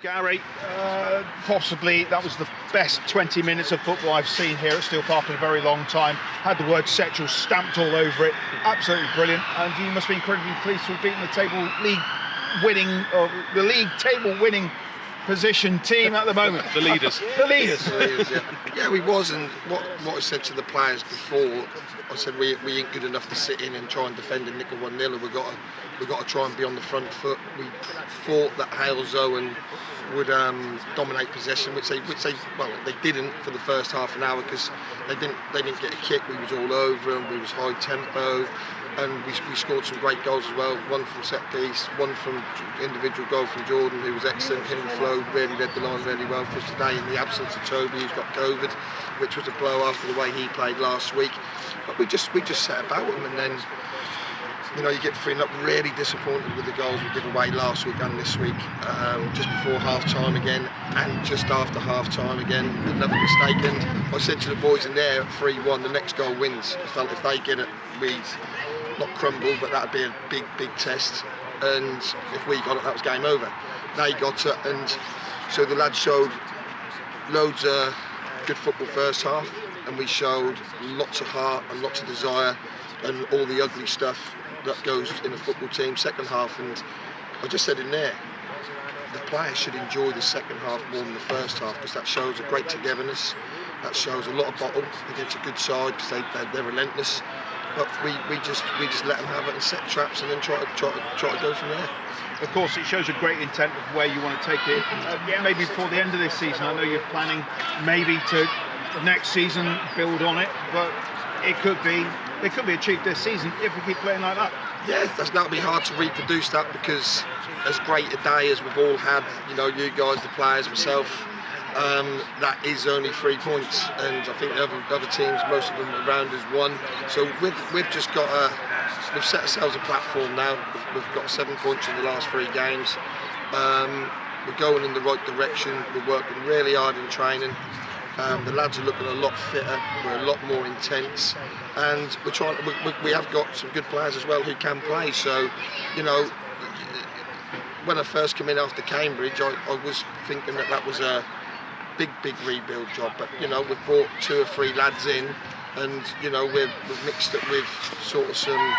Gary, possibly that was the best 20 minutes of football I've seen here at Steel Park in a very long time. Had the word Setchell stamped all over it. Absolutely brilliant. And you must be incredibly pleased to have beaten the league table winning position team at the moment. The leaders. The leaders. Yeah, we was, and what I said to the players before, I said we ain't good enough to sit in and try and defend and nick a 1-0. We've got to try and be on the front foot. We thought that Halesowen would dominate possession, which they didn't for the first half an hour because they didn't get a kick. We was all over them. We was high tempo. And we scored some great goals as well. One from set piece, one from individual goal from Jordan, who was excellent. Him and Flo really led the line really well for us today in the absence of Toby, who's got COVID, which was a blow after the way he played last week. But we just set about him, and then you get feeling up really disappointed with the goals we gave away last week and this week. Just before half time again, and just after half time again, another mistake. And I said to the boys in there at 3-1, the next goal wins. I felt if they get it, we'd not crumble, but that'd be a big test, and if we got it, that was game over. They got it, and so the lads showed loads of good football first half, and we showed lots of heart and lots of desire and all the ugly stuff that goes in a football team second half. And I just said in there, the players should enjoy the second half more than the first half, because that shows a great togetherness, that shows a lot of bottle against a good side, because they're relentless. But we just let them have it and set traps, and then try to go from there. Of course, it shows a great intent of where you want to take it. Maybe before the end of this season, I know you're planning maybe to next season build on it, but it could be achieved this season if we keep playing like that. Yeah, that'll be hard to reproduce that, because as great a day as we've all had, you guys, the players, myself. That is only 3 points, and I think the other teams, most of them around us, won. So we've just got we've set ourselves a platform now. We've got 7 points in the last 3 games. We're going in the right direction. We're working really hard in training. The lads are looking a lot fitter. We're a lot more intense, and we're trying. We have got some good players as well who can play. So, when I first came in after Cambridge, I was thinking that was a big rebuild job, but we've brought 2 or 3 lads in, and we've mixed it with sort of some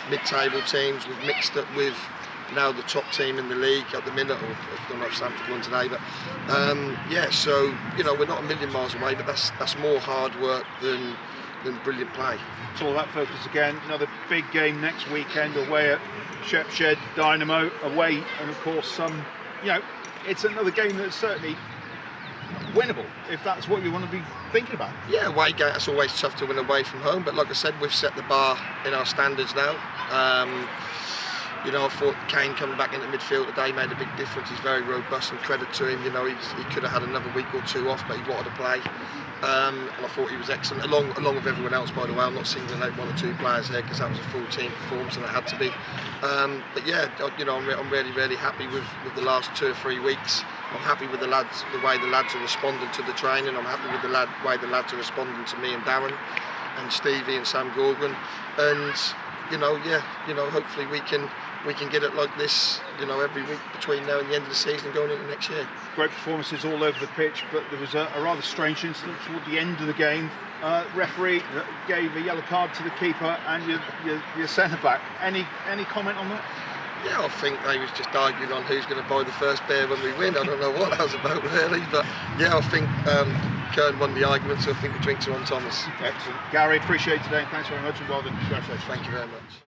mid-table teams. We've mixed it with now the top team in the league at the minute. I don't know if Sanford won today, but so we're not a million miles away, but that's more hard work than brilliant play. It's all that focus again. Another big game next weekend away at Setchell Dynamo away, and of course it's another game that's certainly winnable, if that's what you want to be thinking about. Yeah, away game, it's always tough to win away from home, but like I said, we've set the bar in our standards now. I thought Kane coming back into midfield today made a big difference. He's very robust, and credit to him. He could have had another week or 2 off, but he wanted to play. And I thought he was excellent, along with everyone else, by the way. I'm not singling out 1 or 2 players there, because that was a full team performance, and it had to be. But yeah, I'm really happy with the last 2 or 3 weeks. I'm happy with the lads, the way the lads are responding to the training. I'm happy with the way the lads are responding to me and Darren and Stevie and Sam Gorgon. And hopefully we can get it like this, every week between now and the end of the season going into next year. Great performances all over the pitch, but there was a rather strange incident toward the end of the game. Referee gave a yellow card to the keeper and your centre back. Any comment on that? Yeah, I think they was just arguing on who's going to buy the first beer when we win. I don't know what that was about really, but yeah, I think Kern won the argument, so I think the drinks are on Thomas. Excellent. Gary, appreciate it today, and thanks very much, and well done. Congratulations. Thank you very much.